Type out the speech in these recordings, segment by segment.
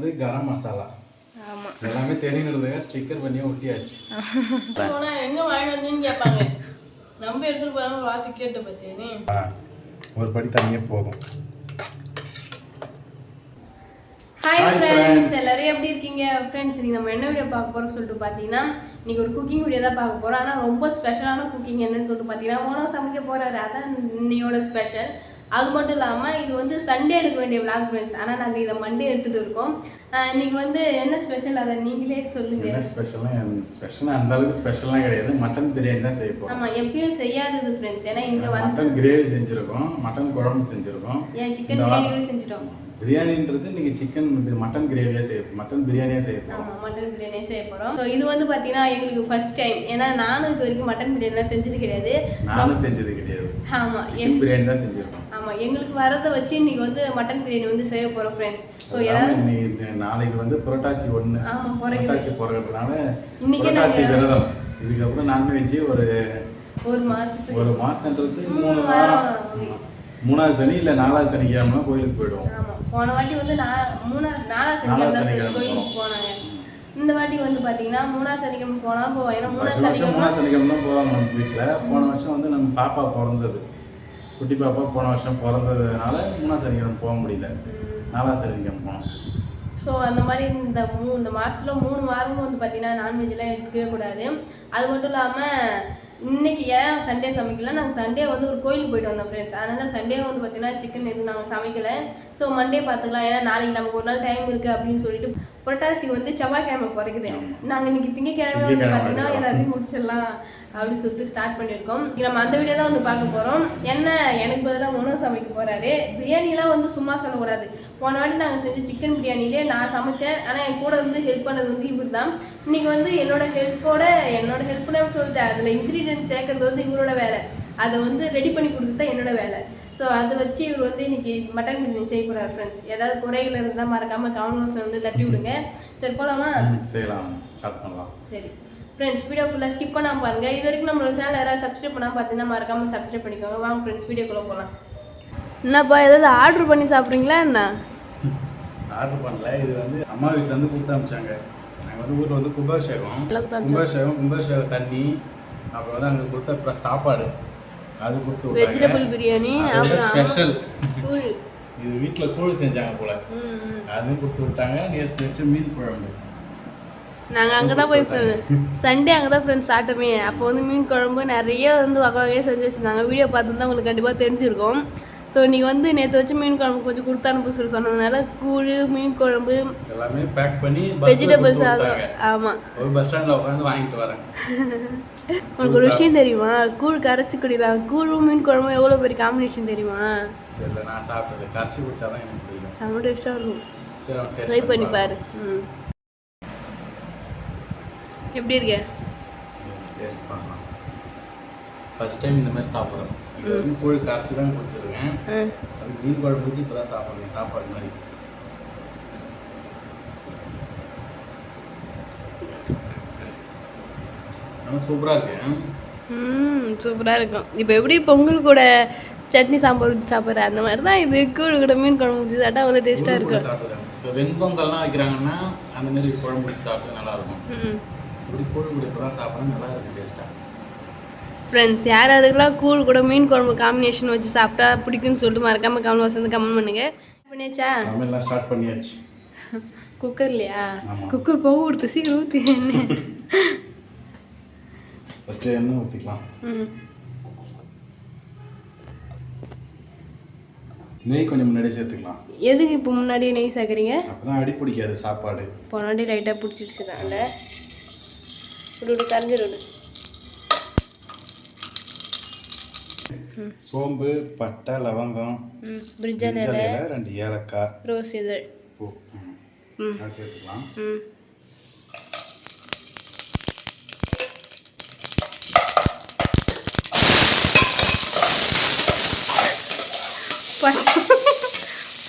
வந்து கரம் மசாலா. ஆமா. எல்லாமே தெரியுங்கிறதுக்காக ஸ்டிக்கர் பண்ணி ஒட்டியாச்சு. போனா எங்க வாங்கிட்டு வந்தீங்கன்னு கேட்பாங்க. நம்ம எடுத்துட்டு போறாங்க வாத்தி கேட்ட பத்தியே. ஒரு படி தண்ணியே போதும். ஹாய் ஃப்ரெண்ட்ஸ், எல்லாரும் எப்படி இருக்கீங்க? ஃப்ரெண்ட்ஸ், இன்னைக்கு நம்ம என்ன வீடியோ பார்க்க போறோம் சொல்லிட்டு பார்த்தீங்கன்னா, இன்னைக்கு ஒரு குக்கிங் வீடியோ தான் பார்க்க போறோம். ஆனால் ரொம்ப ஸ்பெஷலான குக்கிங் என்னன்னு சொல்லிட்டு பார்த்தீங்கன்னா, உணவு சமைக்க போறாரு. அதான் இன்னையோட ஸ்பெஷல். அது மட்டும் இல்லாமல் இது வந்து சண்டே எடுக்க வேண்டிய விளாக் ஃப்ரெண்ட்ஸ். ஆனால் நாங்கள் இதை மண்டே எடுத்துகிட்டு இருக்கோம். இன்னைக்கு வந்து என்ன ஸ்பெஷல் அதை நீங்களே சொல்லுங்க. என்ன ஸ்பெஷலாக அந்த அளவுக்கு ஸ்பெஷலாக கிடையாது. மட்டன் பிரியாணி தான் செய்ய போகிறோம். ஆமாம், எப்பயும் செய்யாதது ஃப்ரெண்ட்ஸ். ஏன்னா இங்கே வந்து மட்டன் கிரேவி செஞ்சுருக்கோம், மட்டன் குழம்பு செஞ்சுருக்கோம், ஏன் சிக்கன் கிரேவியும் செஞ்சுட்டோம். பிரியாணின்றது நீங்கள் சிக்கன் மட்டன் கிரேவியாக மட்டன் பிரியாணியாக செய்ய போகிறோம். ஆமாம், மட்டன் பிரியாணியாக செய்ய போகிறோம். ஸோ இது வந்து பார்த்தீங்கன்னா எங்களுக்கு ஃபர்ஸ்ட் டைம். ஏன்னா நானும் இது வரைக்கும் மட்டன் பிரியாணிலாம் செஞ்சது கிடையாது. நானும் செஞ்சது கிடையாது. ஆமாம், பிரியாணி தான் செஞ்சுருக்கோம். ஆமாம், எங்களுக்கு வரதை வச்சு இன்னைக்கு வந்து மட்டன் பிரியாணி வந்து செய்ய போகிறோம் ஃப்ரெண்ட்ஸ். ஸோ நாளைக்கு வந்து புரட்டாசி 1. ஆமாம், புரட்டாசி போகிறதுனால இன்னைக்கு புரட்டாசி விரதம். இதுக்கப்புறம் நான்வெஜ் ஒரு மாதத்துக்கு, ஒரு மாதன்றது 3 வாரம். 3ஆவது சனி இல்லை 4ஆவது சனிக்கிழமை கோயிலுக்கு போயிடுவோம். ஆமாம், போன வாட்டி வந்து 4ஆவது சனிக்கிழமை கோயிலுக்கு போனாங்க. இந்த வாட்டி வந்து பார்த்தீங்கன்னா 3ஆவது சனிக்கிழமை போனால் போவோம். ஏன்னா 3ஆவது சனிக்கிழமை தான் போவாங்க நம்ம வீட்டில். போன வருஷம் வந்து நம்ம பாப்பா பிறந்தது, குட்டி பாப்பா போன வருஷம் பிறந்ததுனால 3ஆவது சனிக்கிழமை போக முடியல. 4ஆவது சனிக்கிழமை போனோம். ஸோ அந்த மாதிரி இந்த மாதத்தில் 3 வாரமும் வந்து பார்த்தீங்கன்னா நான்வெஜ்லாம் எடுக்கவே கூடாது. அது மட்டும் இல்லாமல் இன்னைக்கு ஏன் சண்டே சமைக்கல, நாங்கள் சண்டே வந்து ஒரு கோயிலுக்கு போயிட்டு வந்தோம் ஃப்ரெண்ட்ஸ். அதனால் சண்டே வந்து பார்த்தீங்கன்னா சிக்கன் எதுவும் நாங்கள் சமைக்கலை. ஸோ மண்டே பார்த்துக்கலாம், ஏன்னா நாளைக்கு நமக்கு ஒரு நாள் டைம் இருக்குது அப்படின்னு சொல்லிட்டு புரட்டாசி வந்து செவ்வாய்க்கிழமை பிறகுது. நாங்கள் இன்னைக்கு திங்கக்கிழமை வந்து பார்த்தீங்கன்னா எல்லாத்தையும் முடிச்சிடலாம் அப்படின்னு சொல்லிட்டு ஸ்டார்ட் பண்ணியிருக்கோம். நம்ம அந்த வீடியோ தான் வந்து பார்க்க போகிறோம். என்ன எனக்கு பதிலாக உணவு சமைக்க போகிறாரு. பிரியாணிலாம் வந்து சும்மா சொல்லக்கூடாது. போன வாட்டி நாங்கள் செஞ்ச சிக்கன் பிரியாணிலே நான் சமைச்சேன். ஆனால் என் கூட வந்து ஹெல்ப் பண்ணது வந்து இவர் தான். இன்றைக்கி வந்து என்னோட ஹெல்ப்னு சொல்லிட்டு அதில் இன்க்ரீடியன்ட் சேர்க்கறது வந்து இவரோட வேலை. அதை வந்து ரெடி பண்ணி கொடுத்து தான் என்னோட வேலை. ஸோ அதை வச்சு இவர் வந்து இன்னைக்கு மட்டன் பிரியாணி செய்ய போகிறார் ஃப்ரெண்ட்ஸ். ஏதாவது குறைகள் இருந்தால் மறக்காமல் கமெண்ட் வந்து தட்டி விடுங்க. சரி, போகலாமா? செய்யலாம், ஸ்டார்ட் பண்ணலாம். சரி ஃப்ரெண்ட்ஸ், வீடியோ ஃபுல்லாக ஸ்கிப் பண்ணாமல் பாருங்கள். இது வரைக்கும் நம்மளோட சேனல் யாராவது சப்ஸ்கிரைப் பண்ணாமல் பார்த்தீங்கன்னா மறக்காமல் சப்ஸ்கிரைப் பண்ணிக்கோங்க. வாங்க ஃப்ரெண்ட்ஸ், வீடியோக்குள்ளே போகலாம். என்னப்பா ஏதாவது ஆர்டர் பண்ணி சாப்பிட்றீங்களா என்ன? ஆர்டர் பண்ணல, இது வந்து அம்மா வீட்டிலேருந்து கொடுத்து அனுப்பிச்சாங்க. நாங்கள் வந்து ஊரில் வந்து கும்பாபிஷேகம் தண்ணி, அப்புறம் வந்து அங்கே கொடுத்த அப்புறம் சாப்பாடு அது கொடுத்து வெஜிடபிள் பிரியாணி, அப்புறம் ஸ்பெஷல் கூழ். இது வீட்டில் கூழ் செஞ்சாங்க போல, அதுவும் கொடுத்து விட்டாங்க. நேற்று வச்சு மீன் குழம்பு. நாங்கள் அங்கே தான் போய் சண்டே அங்கே தான் ஃப்ரெண்ட்ஸ் சாப்பிட்டோமே. அப்போ வந்து மீன் குழம்பு நிறைய வந்து வகை வகையாக செஞ்சு வச்சுருந்தாங்க. வீடியோ பார்த்துருந்தா உங்களுக்கு கண்டிப்பாக தெரிஞ்சிருக்கும். ஸோ நீங்கள் வந்து நேற்று வச்சு மீன் குழம்பு கொஞ்சம் கொடுத்து அனுப்ப சொல்லி சொன்னதுனால கூழ், மீன் குழம்பு எல்லாமே பேக் பண்ணி வெஜிடபிள்ஸ். ஆமாம், ஒரு பஸ் ஸ்டாண்டில் உட்காந்து வாங்கிட்டு வரேன். உங்களுக்கு ஒரு விஷயம் தெரியுமா? கூழ் கரைச்சி குடிக்கலாம். கூழும் மீன் குழம்பும் எவ்வளோ பெரிய காம்பினேஷன் தெரியுமா? இல்லை, நான் சாப்பிட்டது கரைச்சி குடிச்சாதான் எனக்கு பிடிக்கும். செம்ம டேஸ்ட்டாக இருக்கும். சரி, ட்ரை பண்ணி பாரு. எப்படி இருக்க? டேஸ்ட் பண்ணலாம். ஃபர்ஸ்ட் டைம் இந்த மாதிரி சாப்பிட்றேன். இது வந்து கூழ் கரைச்சி தான் குடிச்சிருக்கேன். அது மீன் குழம்பு ஊற்றி இப்போ தான் சாப்பிட்றேன், சாப்பாடு மாதிரி. ஆனால் சூப்பராக இருக்கு. சூப்பராக இருக்கும். இப்போ எப்படி பொங்கல் கூட சட்னி சாம்பார் ஊற்றி சாப்பிட்ற அந்த மாதிரி தான் இது கூழ் கூட மீன் குழம்பு ஊற்றி சாப்பிட்டா அவ்வளோ டேஸ்ட்டாக இருக்கும். சாப்பிட்றேன். இப்போ வெண்பொங்கல்லாம் வைக்கிறாங்கன்னா அந்த மாதிரி குழம்பு ஊற்றி சாப்பிட்டா நல்லாயிருக்கும். இப்படி கூழ் கூட இப்போ தான் சாப்பிட்றேன், நல்லா இருக்கும் டேஸ்ட்டாக. ஃப்ரெண்ட்ஸ், யார் அதுக்கெல்லாம் கூழ் கூட மீன் குழம்பு காம்பினேஷன் வச்சு சாப்பிட்டா பிடிக்குன்னு சொல்லிட்டு மறக்காமல் கமெண்ட் வந்து கமெண்ட் பண்ணுங்க. பண்ணியாச்சா? சமையல்லாம் ஸ்டார்ட் பண்ணியாச்சு. குக்கர்லையா? குக்கர் போக ஊற்று, சீக்கிரம் ஊற்றி. ஃபஸ்ட்டு எண்ணெய் ஊற்றிக்கலாம். நெய் கொஞ்சம் முன்னாடி சேர்த்துக்கலாம். எதுக்கு இப்போ முன்னாடியே நெய் சேர்க்குறீங்க? அப்போ தான் அடி பிடிக்காது சாப்பாடு. போனாடி லைட்டாக பிடிச்சிடுச்சு தான். இல்லை விடு, கரைஞ்சிரு. சோம்பு, பட்டை, லவங்கம், பிரிஞ்சால் இலை, 2 ஏலக்காய், ரோஸ் இதழ், பூ சேர்த்துக்கலாம்.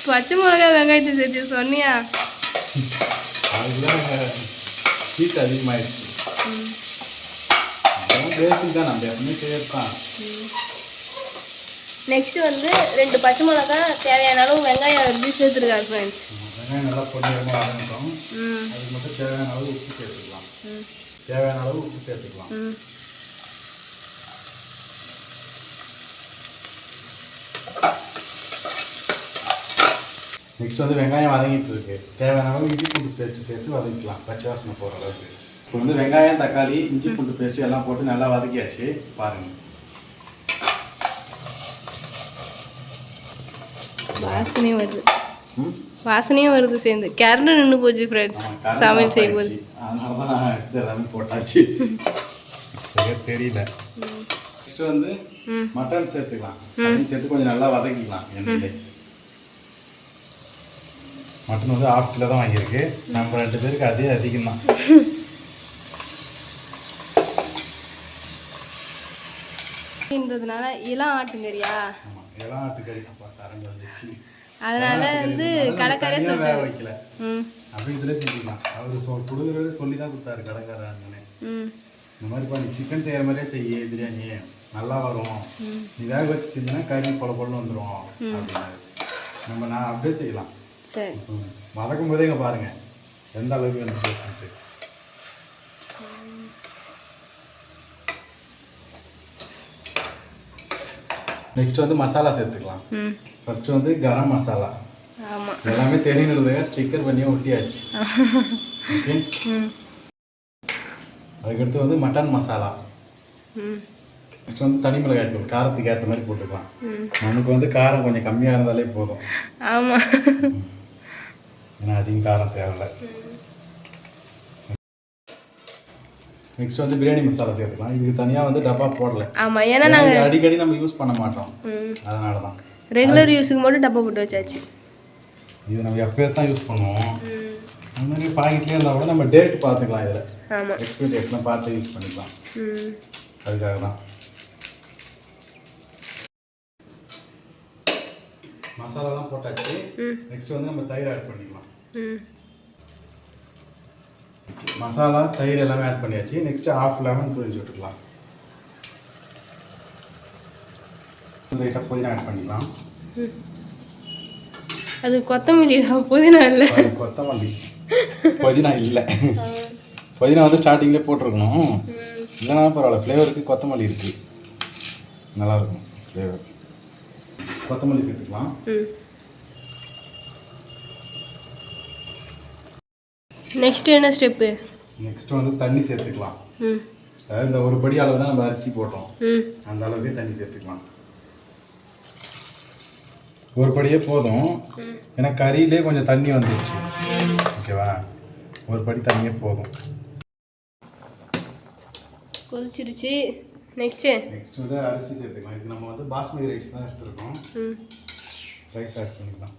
பச்சை மிளகா வெங்காயத்தை சேர்த்து சொன்னியா? அதுதான் ஹீட் அதிகமாகிடுச்சு. பேசிக் தான், நம்ம எப்பவுமே செய்யறதான். நெக்ஸ்ட் வந்து 2 பச்சை மிளகா, தேவையான அளவு வெங்காயம் அரிஞ்சு சேர்த்துருக்காரு ஃப்ரெண்ட்ஸ். வெங்காயம் நல்லா பொன்னிறமாக வதங்கட்டும். ம் அதுக்கு மட்டும் தேவையான அளவு உப்பு சேர்த்துக்கலாம். ம் தேவையான அளவு உப்பு சேர்த்துக்கலாம். ம் நெக்ஸ்ட் வந்து வெங்காயம் வதங்கிட்டு இருக்கு. தேவையான அளவு இஞ்சி பூண்டு பேஸ்ட் சேர்த்து வதக்கிக்கலாம், பச்சை வாசனை போகிற அளவுக்கு. இப்போ வந்து வெங்காயம், தக்காளி, இஞ்சி பூண்டு பேஸ்ட் எல்லாம் போட்டு நல்லா வதக்கியாச்சு. பாருங்க, வாசனையும் வருது. வாசனையும் வருது சேர்ந்து. கரண்ட் நின்று போச்சு ஃப்ரெண்ட்ஸ் சமையல் செய்யும்போது. அதனால தான் நான் எடுத்து எல்லாமே போட்டாச்சு. சரியா தெரியல. நெக்ஸ்ட் வந்து மட்டன் சேர்த்துக்கலாம். மட்டன் சேர்த்து கொஞ்சம் நல்லா வதக்கிக்கலாம் எண்ணெயிலே. மட்டன் வந்து 1/2 கிலோ தான் வாங்கியிருக்கு. நம்ம 2 பேருக்கு அதே அதிகம் தான். ன்றதுனால இளம் ஆட்டுக்கறியா? ஆமாம், இளம் ஆட்டுக்கறி கரண்ட் வந்துச்சு. அதனால வந்து கடைக்காரே வேக வைக்கல. ம் அப்படி இதில் செஞ்சுக்கலாம். அவர் கொடுக்குறது சொல்லி தான் கொடுத்தாரு கடைக்காரன்னு. ம் இந்த மாதிரி பண்ணி சிக்கன் செய்கிற மாதிரியே செய்ய பிரியாணி நல்லா வரும். நீ வேக வச்சு செஞ்சீங்கன்னா கறி பொல வந்துடும் அப்படின்னாரு. நான் அப்படியே செய்யலாம். சரி, வதக்கும் போதே இங்கே பாருங்க எந்த அளவுக்கு வந்து பேசிட்டு. நெக்ஸ்ட் வந்து மசாலா சேர்த்துக்கலாம். ஃபர்ஸ்ட் வந்து கரம் மசாலா. ஆமாம், எல்லாமே தெரியணுறதுக்காக ஸ்டிக்கர் பண்ணியே ஒட்டியாச்சு. ஓகே, அதுக்கடுத்து வந்து மட்டன் மசாலா. நெக்ஸ்ட் வந்து தனி மிளகாய் தூள் காரத்துக்கு ஏற்ற மாதிரி போட்டுக்கலாம். நமக்கு வந்து காரம் கொஞ்சம் கம்மியாக இருந்தாலே போதும். ஆமாம், ஏன்னா அதிகம் காரம் தேவையில்லை. நெக்ஸ்ட் வந்து பிரியாணி மசாலா சேர்த்துக்கலாம். இதுக்கு தனியாக வந்து டப்பா போடல. ஆமாம், ஏன்னா நாங்கள் அடிக்கடி நம்ம யூஸ் பண்ண மாட்டோம். அதனால தான் ரெகுலர் யூஸுக்கு மட்டும் டப்பா போட்டு வச்சாச்சு. இது நம்ம எப்போ தான் யூஸ் பண்ணுவோம். அந்த மாதிரி பாக்கெட்லேயே இருந்தால் கூட நம்ம டேட் பார்த்துக்கலாம். இதில் ஆமாம், எக்ஸ்பைரி டேட்லாம் பார்த்து யூஸ் பண்ணிக்கலாம். அதுக்காக தான் மசாலாலாம் போட்டாச்சு. நெக்ஸ்ட் வந்து நம்ம தயிர் ஆட் பண்ணிக்கலாம். மசாலா தயிர் எல்லாமே ஆட் பண்ணியாச்சு. நெக்ஸ்ட் 1/2 லெமன் புழிஞ்சு விட்டுக்கலாம். லைட்டாக புதினா ஆட் பண்ணிக்கலாம். அது கொத்தமல்லி புதினா இல்லை. கொத்தமல்லி புதினா இல்லை. புதினா வந்து ஸ்டார்டிங்லேயே போட்டிருக்கணும். இல்லைனா பரவாயில்ல, ஃப்ளேவருக்கு கொத்தமல்லி இருக்குது, நல்லாயிருக்கும் ஃப்ளேவர். கொத்தமல்லி சேர்த்துக்கலாம். நெக்ஸ்ட் என்ன ஸ்டெப்பு? நெக்ஸ்ட் வந்து தண்ணி சேர்த்துக்கலாம். அதாவது இந்த ஒரு படி அளவு தான் நம்ம அரிசி போட்டோம், அந்த அளவுக்கு தண்ணி சேர்த்துக்கலாம். ஒரு படியே போதும், ஏன்னா கறியிலே கொஞ்சம் தண்ணி வந்துடுச்சு. ஓகேவா, ஒரு படி தண்ணியே போதும். கொதிச்சிருச்சு. நெக்ஸ்ட் வந்து அரிசி சேர்த்துக்கலாம். இது நம்ம வந்து பாஸ்மதி ரைஸ் தான் எடுத்துருக்கோம். ரைஸ் ஆட் பண்ணிக்கலாம்.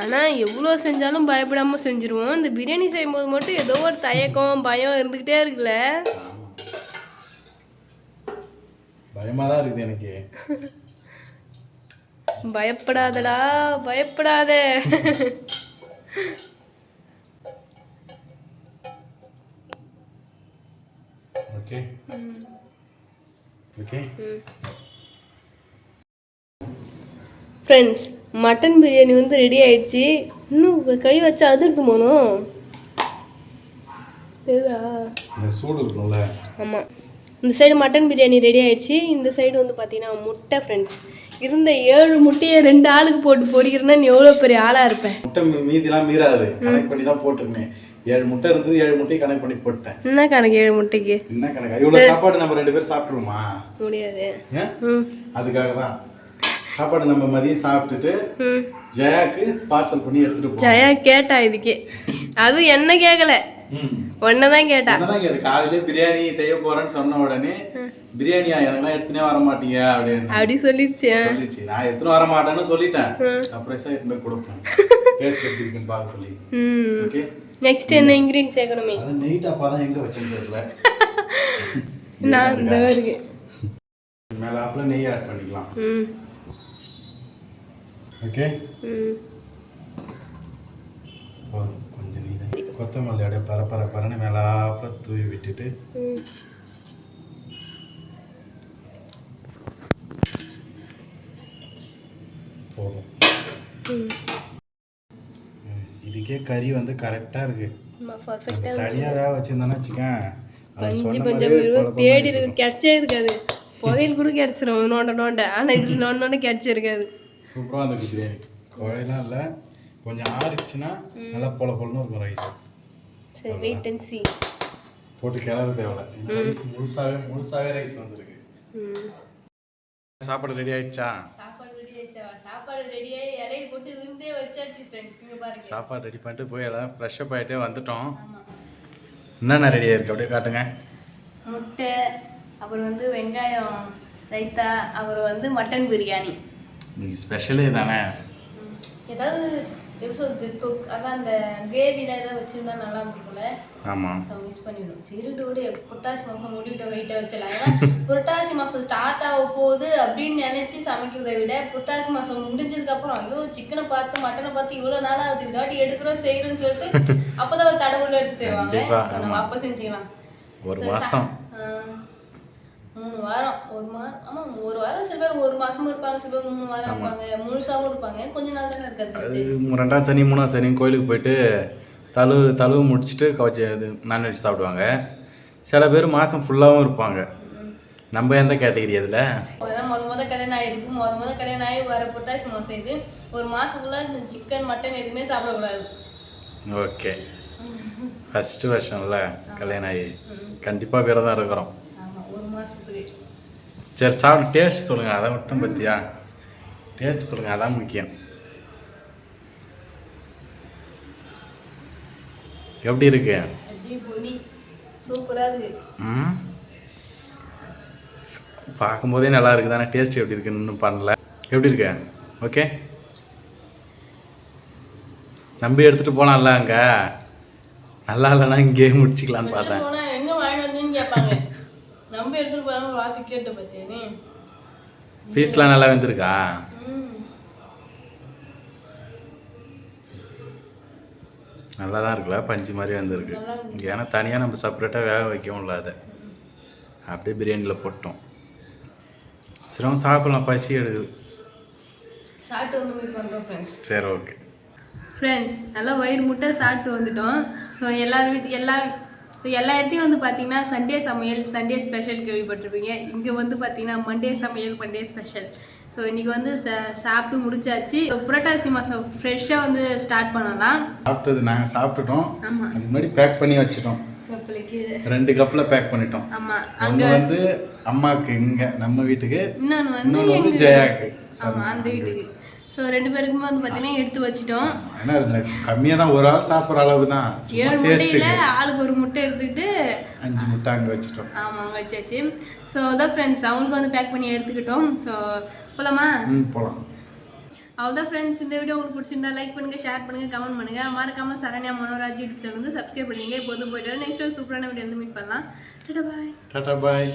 ஆனால் எவ்வளோ செஞ்சாலும் பயப்படாமல் செஞ்சுருவோம். இந்த பிரியாணி செய்யும்போது மட்டும் ஏதோ ஒரு தயக்கம் பயம் இருந்துக்கிட்டே இருக்குல்ல. பயமாக தான் இருக்குது எனக்கு. பயப்படாதடா, பயப்படாத. Okay okay friends, mutton biryani வந்து ரெடி ஆயிடுச்சு. இன்னும் கை வச்சா அதிர்ந்து போகணும். தெரியுதா? இந்த சூடு இருக்கும்ல. ஆமாம், இந்த சைடு மட்டன் பிரியாணி ரெடி ஆயிடுச்சு. இந்த சைடு வந்து பார்த்தீங்கன்னா முட்டை. ஃப்ரெண்ட்ஸ், இருந்த 7 முட்டையை 2 ஆளுக்கு போட்டு பொரிக்கிறேன்னா நீ எவ்வளோ பெரிய ஆளாக இருப்பேன். முட்டை மீதிலாம் மீறாது, கனெக்ட் பண்ணி தான் போட்டிருக்கேன். 7 முட்டை இருந்தது, 7 முட்டையை கனெக்ட் பண்ணி போட்டேன். என்ன கணக்கு 7 முட்டைக்கு? என்ன கணக்கு? இவ்வளோ சாப்பாடு நம்ம 2 பேரும் சாப்பிட்ருவோமா? முடியாது. அதுக்காக தான் சாப்பாடு நம்ம மதியம் சாப்பிட்டுட்டு ஜெயாக்கு பார்சல் பண்ணி எடுத்துட்டு போவோம். ஜெயா கேட்டா இதுக்கே, அது என்ன கேட்கல, ஒன்னதான் கேட்டா. காலையில பிரியாணி செய்ய போறேன்னு சொன்ன உடனே பிரியாணியா எனக்குலாம் எடுத்துனே வர மாட்டீங்க அப்படின்னு அப்படி சொல்லிருச்சு. நான் எடுத்துன்னு வர மாட்டேன்னு சொல்லிட்டேன். சர்ப்ரைஸா எடுத்து போய் கொடுப்பேன், டேஸ்ட் எப்படி இருக்குன்னு பார்க்க சொல்லி. ஓகே, நெக்ஸ்ட் என்ன இன்கிரிடியன்ட் சேர்க்கணுமே? அது நெய் டப்பா தான் எங்க வச்சேன்னு தெரியல. நான் இந்த இருக்கு மேல ஆப்ல நெய் ஆட் பண்ணிக்கலாம். ஓகே, கொஞ்சம் நெய் தான். கொத்தமல்லி அப்படியே பரன்னு மேலாப்புல தூவி விட்டுட்டு போதும். இதுக்கே கறி வந்து கரெக்டாக இருக்குது. தனியாக வேக வச்சுருந்தானே வச்சுக்கேன், தேடி இருக்கு கிடைச்சே இருக்காது. புதையல் கூட கிடைச்சிரும் நோண்ட. ஆனால் இதில் நோண்ட கிடைச்சே இருக்காது. சூப்பராக இருந்துச்சு பிரியாணி. குழையெல்லாம் இல்லை, கொஞ்சம் ஆறிடுச்சுன்னா நல்லா பொலன்னு இருக்கும் ரைஸ். சரி, வெயிட் அண்ட் சீ. போட்டு கிளற தேவை. ரைஸ் முழுசாகவே ரைஸ் வந்துருக்கு. சாப்பாடு ரெடி ஆயிடுச்சா? சாப்பாடு ரெடியாகி இலையை போட்டு விருந்தே வச்சாச்சு ஃப்ரெண்ட்ஸ். இங்கே பாருங்க, சாப்பாடு ரெடி பண்ணிட்டு போய் எல்லாம் ஃப்ரெஷ்ஷப் ஆகிட்டே வந்துட்டோம். என்னென்ன ரெடியாக இருக்குது அப்படியே காட்டுங்க. முட்டை, அப்புறம் வந்து வெங்காயம் ரைத்தா, அப்புறம் வந்து மட்டன் பிரியாணி. இன்னைக்கு ஸ்பெஷலே தானே. ஏதாவது எப்படி சொல்றது, அதான் அந்த கிரேவியில் ஏதாவது வச்சுருந்தா நல்லா இருக்கும்ல. ஆமாம், ஸோ மிஸ் பண்ணிவிடும். சிறுடோடு புரட்டாசி மாதம் முடிவிட்ட வெயிட்டை வச்சலாம். ஏன்னா புரட்டாசி மாதம் ஸ்டார்ட் ஆக போகுது அப்படின்னு நினச்சி சமைக்கிறதை விட புரட்டாசி மாதம் முடிஞ்சதுக்கப்புறம் ஐயோ சிக்கனை பார்த்து மட்டனை பார்த்து இவ்வளோ நாளாக அது இதுக்காட்டி எடுக்கிறோம் செய்கிறோன்னு சொல்லிட்டு அப்போ தான் ஒரு தடவுல எடுத்து செய்வாங்க. நம்ம அப்போ செஞ்சுக்கலாம். ஒரு மாதம் 3 வாரம் ஆமாம் 1 வாரம். சில பேர் 1 மாதமும் இருப்பாங்க, சில பேர் 3 வாரம் இருப்பாங்க, முழுசாகவும் இருப்பாங்க. கொஞ்ச நாள் தானே இருக்காது. அது 2ஆம் சனி 3ஆம் சனி கோயிலுக்கு போயிட்டு தழுவு முடிச்சுட்டு கவச்சி இது நான்வெஜ் சாப்பிடுவாங்க. சில பேர் மாதம் ஃபுல்லாகவும் இருப்பாங்க. நம்ம எந்த கேட்டகிரி அதில்? முத கல்யாணம் ஆகிருக்கு. முத கல்யாணம் ஆகி வர புரட்டாசி மாதம் இது 1 மாதம் ஃபுல்லாக இந்த சிக்கன் மட்டன் எதுவுமே சாப்பிடக்கூடாது. ஓகே, ஃபஸ்ட்டு வருஷம்ல கல்யாணம் ஆகி கண்டிப்பாக விரதம் இருக்கிறோம். ஆமாம், 1 மாதத்துக்கு. சரி, சாப்பிட்டு டேஸ்ட் சொல்லுங்கள். அதை மட்டும் பற்றியா டேஸ்ட் சொல்லுங்கள், அதான் முக்கியம். எப்படி இருக்கு? சூப்பராக இருக்கு. பார்க்கும்போதே நல்லா இருக்குது தானே. டேஸ்ட் எப்படி இருக்குன்னு இன்னும் பண்ணல. எப்படி இருக்கு? ஓகே, நம்பி எடுத்துகிட்டு போனான்ல அங்கே. நல்லா இல்லைன்னா இங்கேயே முடிச்சிக்கலான்னு பார்த்தேன். எங்கே வாங்கி வந்தீங்கன்னு கேட்பாங்க. நம்பி எடுத்துகிட்டு போனாங்க வாத்தி கேட்டு பார்த்தேனே. பீஸ்லாம் நல்லா வந்துருக்கா? நல்லா தான் இருக்குல்ல, பஞ்சு மாதிரி வந்துருக்கு. ஏன்னா தனியாக நம்ம செப்பரேட்டாக வேக வைக்கவும் இல்லை, அதை அப்படியே பிரியாணியில் போட்டோம். சரி, அவங்க சாப்பிடலாம், பசி எடுக்குது. சரி, ஓகே ஃப்ரெண்ட்ஸ், நல்லா வயிறு முட்டை சாப்பிட்டு வந்துட்டோம். ஸோ எல்லா இடத்தையும் வந்து பார்த்தீங்கன்னா சண்டே சமையல், சண்டே ஸ்பெஷல் கேள்விப்பட்டிருப்பீங்க. இங்கே வந்து பார்த்தீங்கன்னா மண்டே சமையல், மண்டே ஸ்பெஷல். ஸோ இன்றைக்கி வந்து சாப்பிட்டு முடிச்சாச்சு. புரட்டாசி மாதம் ஃப்ரெஷ்ஷாக வந்து ஸ்டார்ட் பண்ணலாம். சாப்பிட்டது நாங்கள் சாப்பிட்டுட்டோம். ஆமாம், அது மாதிரி பேக் பண்ணி வச்சுட்டோம். 2 கப்பில் பேக் பண்ணிட்டோம். ஆமாம், அங்கே வந்து அம்மாவுக்கு இங்கே நம்ம வீட்டுக்கு, இன்னொன்று வந்து ஜெயாக்கு. ஆமாம், அந்த வீட்டுக்கு. ஸோ 2 பேருக்குமே வந்து பார்த்தீங்கன்னா எடுத்து வச்சுட்டோம். ஏன்னா கம்மியாக தான், ஒரு ஆள் சாப்பிட்ற அளவு தான். 7 முட்டையில் ஆளுக்கு 1 முட்டை எடுத்துக்கிட்டு 5 முட்டை அங்கே வச்சுட்டோம். ஆமாம், அங்கே வச்சாச்சு. ஸோ அதான் ஃப்ரெண்ட்ஸ், அவங்களுக்கு வந்து பேக் பண்ணி எடுத்துக்கிட்டோம். ஸோ போகலாமா? போகலாம். அவ்வளோதான் ஃப்ரெண்ட்ஸ், இந்த வீடியோ உங்களுக்கு பிடிச்சிருந்தா லைக் பண்ணுங்கள், ஷேர் பண்ணுங்கள், கமெண்ட் பண்ணுங்கள். மறக்காமல் சரண்யா மனோராஜ் யூடியூப் சேனல் வந்து சப்ஸ்கிரைப் பண்ணுங்க. இப்போது போய்ட்டு நெக்ஸ்ட் சூப்பரான வீடியோ வந்து மீட் பண்ணலாம். டாடா பாய்.